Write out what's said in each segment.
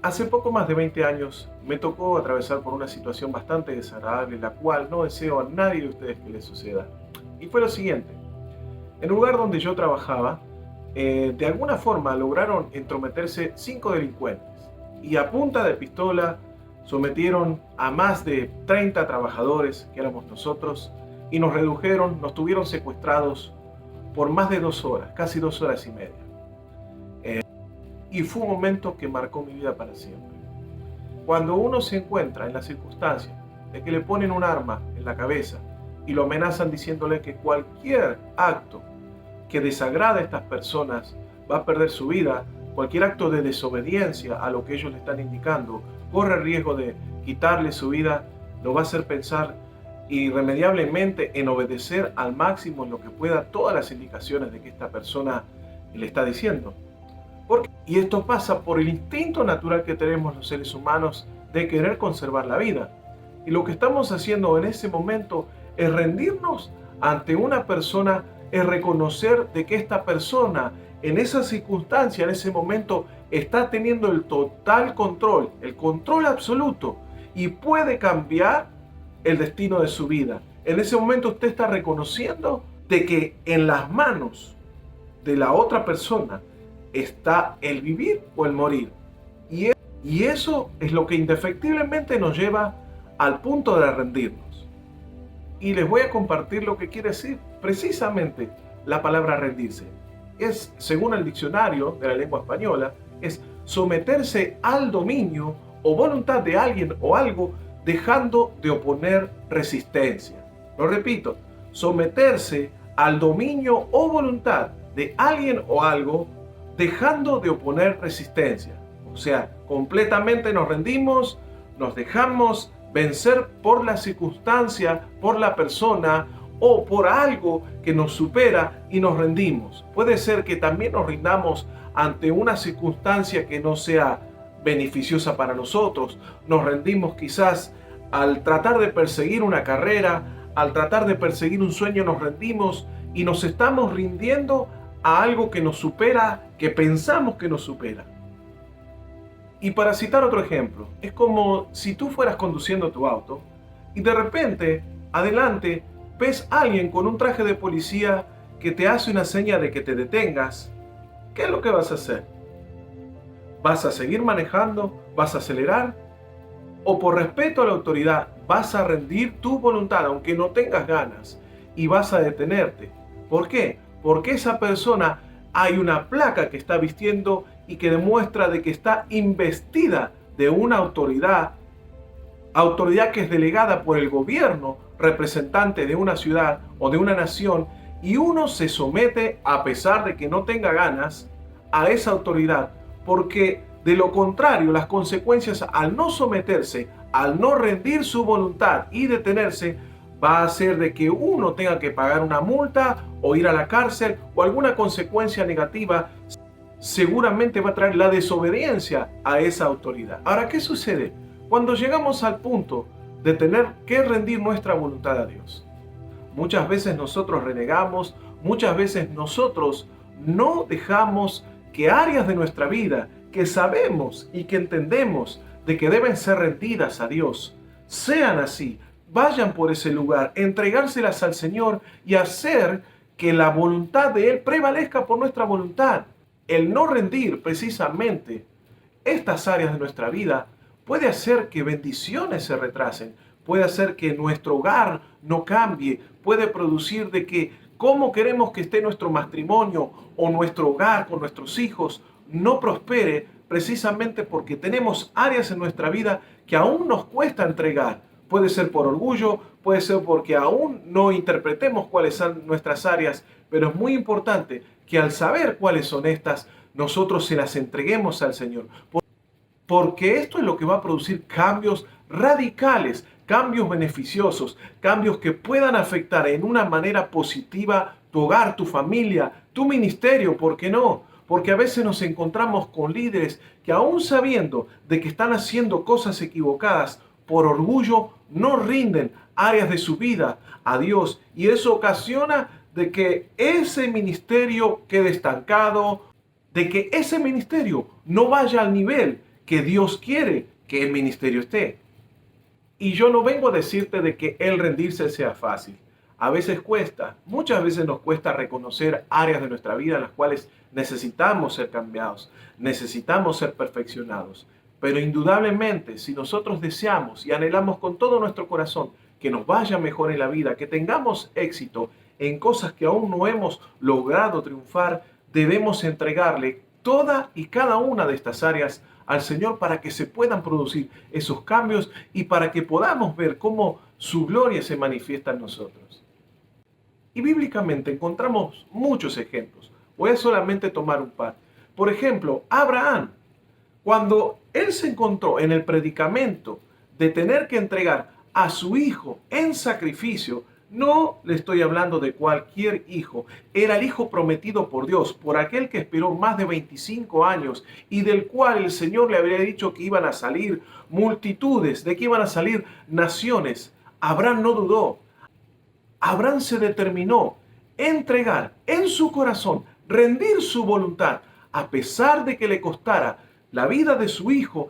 Hace poco más de 20 años me tocó atravesar por una situación bastante desagradable, la cual no deseo a nadie de ustedes que le suceda. Y fue lo siguiente: en el lugar donde yo trabajaba, de alguna forma lograron entrometerse 5 delincuentes y a punta de pistola sometieron a más de 30 trabajadores, que éramos nosotros, y nos redujeron, nos tuvieron secuestrados por más de 2 horas, casi 2 horas y media. Y fue un momento que marcó mi vida para siempre. Cuando uno se encuentra en la circunstancia de que le ponen un arma en la cabeza y lo amenazan diciéndole que cualquier acto que desagrade a estas personas va a perder su vida, cualquier acto de desobediencia a lo que ellos le están indicando corre el riesgo de quitarle su vida, lo va a hacer pensar irremediablemente en obedecer al máximo en lo que pueda todas las indicaciones de que esta persona le está diciendo. Y esto pasa por el instinto natural que tenemos los seres humanos de querer conservar la vida. Y lo que estamos haciendo en ese momento es rendirnos ante una persona, es reconocer de que esta persona en esa circunstancia, en ese momento, está teniendo el total control, el control absoluto, y puede cambiar el destino de su vida. En ese momento usted está reconociendo de que en las manos de la otra persona está el vivir o el morir. Y eso es lo que indefectiblemente nos lleva al punto de rendirnos. Y les voy a compartir lo que quiere decir precisamente la palabra rendirse. Es, según el diccionario de la lengua española, es someterse al dominio o voluntad de alguien o algo dejando de oponer resistencia. Lo repito, someterse al dominio o voluntad de alguien o algo dejando de oponer resistencia. O sea, completamente nos rendimos, nos dejamos vencer por la circunstancia, por la persona o por algo que nos supera y nos rendimos. Puede ser que también nos rindamos ante una circunstancia que no sea beneficiosa para nosotros. Nos rendimos quizás al tratar de perseguir una carrera, al tratar de perseguir un sueño, nos rendimos y nos estamos rindiendo a algo que nos supera, que pensamos que nos supera. Y para citar otro ejemplo, es como si tú fueras conduciendo tu auto y de repente, adelante, ves a alguien con un traje de policía que te hace una seña de que te detengas. ¿Qué es lo que vas a hacer? ¿Vas a seguir manejando? ¿Vas a acelerar? ¿O por respeto a la autoridad vas a rendir tu voluntad, aunque no tengas ganas, y vas a detenerte? ¿Por qué? Porque esa persona, hay una placa que está vistiendo y que demuestra de que está investida de una autoridad que es delegada por el gobierno, representante de una ciudad o de una nación, y uno se somete, a pesar de que no tenga ganas, a esa autoridad, porque de lo contrario, las consecuencias al no someterse, al no rendir su voluntad y detenerse, va a ser de que uno tenga que pagar una multa o ir a la cárcel o alguna consecuencia negativa. Seguramente va a traer la desobediencia a esa autoridad. Ahora, ¿qué sucede cuando llegamos al punto de tener que rendir nuestra voluntad a Dios? Muchas veces nosotros renegamos, muchas veces nosotros no dejamos que áreas de nuestra vida que sabemos y que entendemos de que deben ser rendidas a Dios, sean así. Vayan por ese lugar, entregárselas al Señor y hacer que la voluntad de Él prevalezca por nuestra voluntad. El no rendir precisamente estas áreas de nuestra vida puede hacer que bendiciones se retrasen, puede hacer que nuestro hogar no cambie, puede producir de que cómo queremos que esté nuestro matrimonio o nuestro hogar con nuestros hijos no prospere, precisamente porque tenemos áreas en nuestra vida que aún nos cuesta entregar. Puede ser por orgullo, puede ser porque aún no interpretemos cuáles son nuestras áreas, pero es muy importante que al saber cuáles son estas, nosotros se las entreguemos al Señor. Porque esto es lo que va a producir cambios radicales, cambios beneficiosos, cambios que puedan afectar en una manera positiva tu hogar, tu familia, tu ministerio, ¿por qué no? Porque a veces nos encontramos con líderes que aún sabiendo de que están haciendo cosas equivocadas, por orgullo no rinden áreas de su vida a Dios, y eso ocasiona de que ese ministerio quede estancado, de que ese ministerio no vaya al nivel que Dios quiere que el ministerio esté. Y yo no vengo a decirte de que el rendirse sea fácil. A veces cuesta, muchas veces nos cuesta reconocer áreas de nuestra vida en las cuales necesitamos ser cambiados, necesitamos ser perfeccionados. Pero indudablemente, si nosotros deseamos y anhelamos con todo nuestro corazón que nos vaya mejor en la vida, que tengamos éxito en cosas que aún no hemos logrado triunfar, debemos entregarle toda y cada una de estas áreas al Señor para que se puedan producir esos cambios y para que podamos ver cómo su gloria se manifiesta en nosotros. Y bíblicamente encontramos muchos ejemplos. Voy a solamente tomar un par. Por ejemplo, Abraham, cuando él se encontró en el predicamento de tener que entregar a su hijo en sacrificio, no le estoy hablando de cualquier hijo, era el hijo prometido por Dios, por aquel que esperó más de 25 años y del cual el Señor le había dicho que iban a salir multitudes, de que iban a salir naciones. Abraham no dudó. Abraham se determinó entregar en su corazón, rendir su voluntad, a pesar de que le costara la vida de su hijo,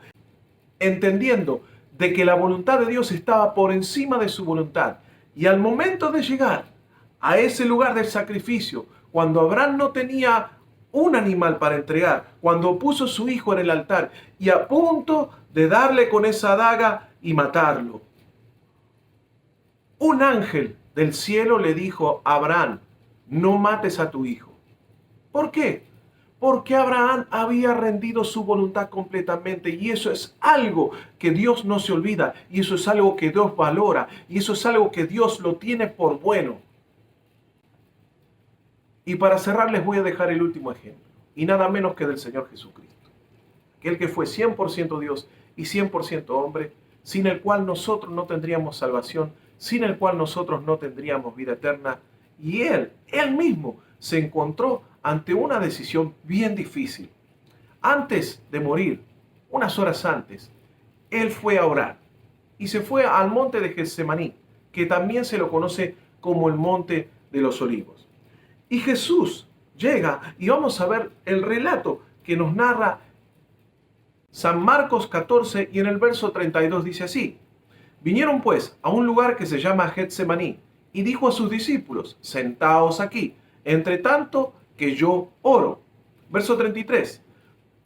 entendiendo de que la voluntad de Dios estaba por encima de su voluntad. Y al momento de llegar a ese lugar del sacrificio, cuando Abraham no tenía un animal para entregar, cuando puso a su hijo en el altar y a punto de darle con esa daga y matarlo, un ángel del cielo le dijo a Abraham: no mates a tu hijo. ¿Por qué? Porque Abraham había rendido su voluntad completamente, y eso es algo que Dios no se olvida, y eso es algo que Dios valora, y eso es algo que Dios lo tiene por bueno. Y para cerrar les voy a dejar el último ejemplo, y nada menos que del Señor Jesucristo, aquel que fue 100% Dios y 100% hombre, sin el cual nosotros no tendríamos salvación, sin el cual nosotros no tendríamos vida eterna. Y él mismo se encontró ante una decisión bien difícil. Antes de morir, unas horas antes, él fue a orar y se fue al monte de Getsemaní, que también se lo conoce como el monte de los olivos. Y Jesús llega, y vamos a ver el relato que nos narra San Marcos 14, y en el verso 32 dice así: vinieron pues a un lugar que se llama Getsemaní, y dijo a sus discípulos: sentaos aquí, entre tanto que yo oro. Verso 33.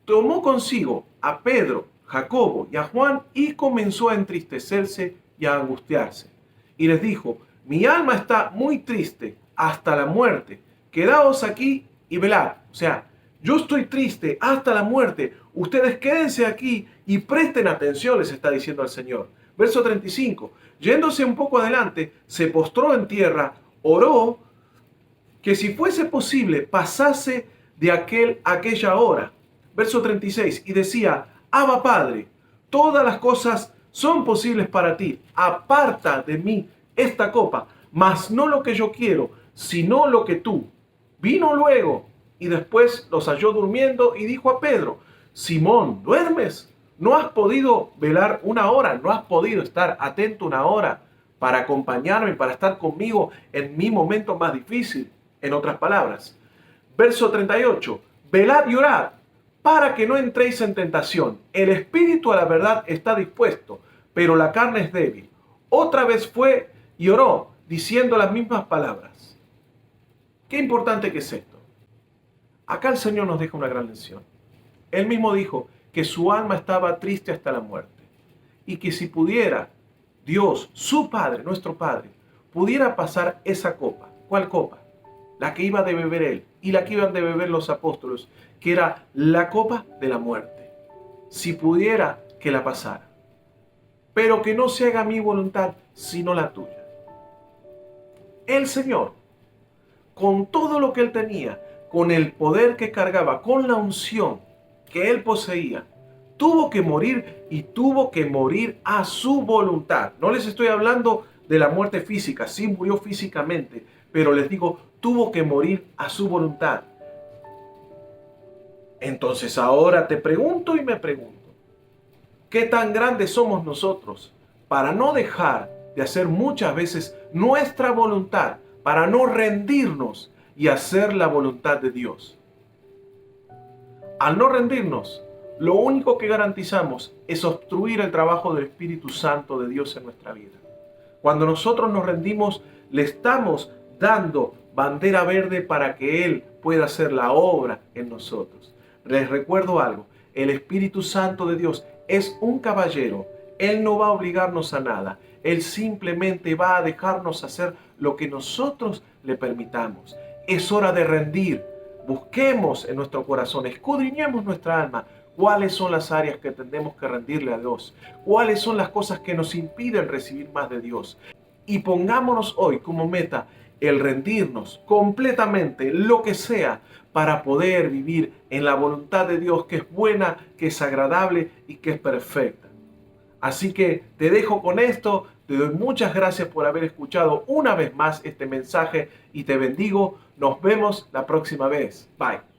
Tomó consigo a Pedro, Jacobo y a Juan, y comenzó a entristecerse y a angustiarse. Y les dijo: mi alma está muy triste hasta la muerte. Quedaos aquí y velad. O sea, yo estoy triste hasta la muerte. Ustedes quédense aquí y presten atención, les está diciendo el Señor. Verso 35. Yéndose un poco adelante, se postró en tierra, oró que si fuese posible pasase de aquella hora. Verso 36. Y decía: Abba Padre, todas las cosas son posibles para ti. Aparta de mí esta copa, mas no lo que yo quiero, sino lo que tú. Vino luego y después los halló durmiendo y dijo a Pedro: Simón, ¿duermes? ¿No has podido velar una hora? ¿No has podido estar atento una hora para acompañarme, para estar conmigo en mi momento más difícil? En otras palabras, verso 38, velad y orad para que no entréis en tentación. El espíritu a la verdad está dispuesto, pero la carne es débil. Otra vez fue y oró, diciendo las mismas palabras. Qué importante que es esto. Acá el Señor nos deja una gran lección. Él mismo dijo que su alma estaba triste hasta la muerte, y que si pudiera Dios, su Padre, nuestro Padre, pudiera pasar esa copa. ¿Cuál copa? La que iba de beber él y la que iban de beber los apóstoles, que era la copa de la muerte. Si pudiera, que la pasara. Pero que no se haga mi voluntad, sino la tuya. El Señor, con todo lo que él tenía, con el poder que cargaba, con la unción que él poseía, tuvo que morir, y tuvo que morir a su voluntad. No les estoy hablando de la muerte física, sí murió físicamente, pero les digo, tuvo que morir a su voluntad. Entonces ahora te pregunto y me pregunto, ¿qué tan grandes somos nosotros para no dejar de hacer muchas veces nuestra voluntad, para no rendirnos y hacer la voluntad de Dios? Al no rendirnos, lo único que garantizamos es obstruir el trabajo del Espíritu Santo de Dios en nuestra vida. Cuando nosotros nos rendimos, le estamos dando bandera verde para que Él pueda hacer la obra en nosotros. Les recuerdo algo, el Espíritu Santo de Dios es un caballero. Él no va a obligarnos a nada. Él simplemente va a dejarnos hacer lo que nosotros le permitamos. Es hora de rendir. Busquemos en nuestro corazón, escudriñemos nuestra alma. ¿Cuáles son las áreas que tendemos que rendirle a Dios? ¿Cuáles son las cosas que nos impiden recibir más de Dios? Y pongámonos hoy como meta el rendirnos completamente, lo que sea, para poder vivir en la voluntad de Dios, que es buena, que es agradable y que es perfecta. Así que te dejo con esto, te doy muchas gracias por haber escuchado una vez más este mensaje y te bendigo. Nos vemos la próxima vez. Bye.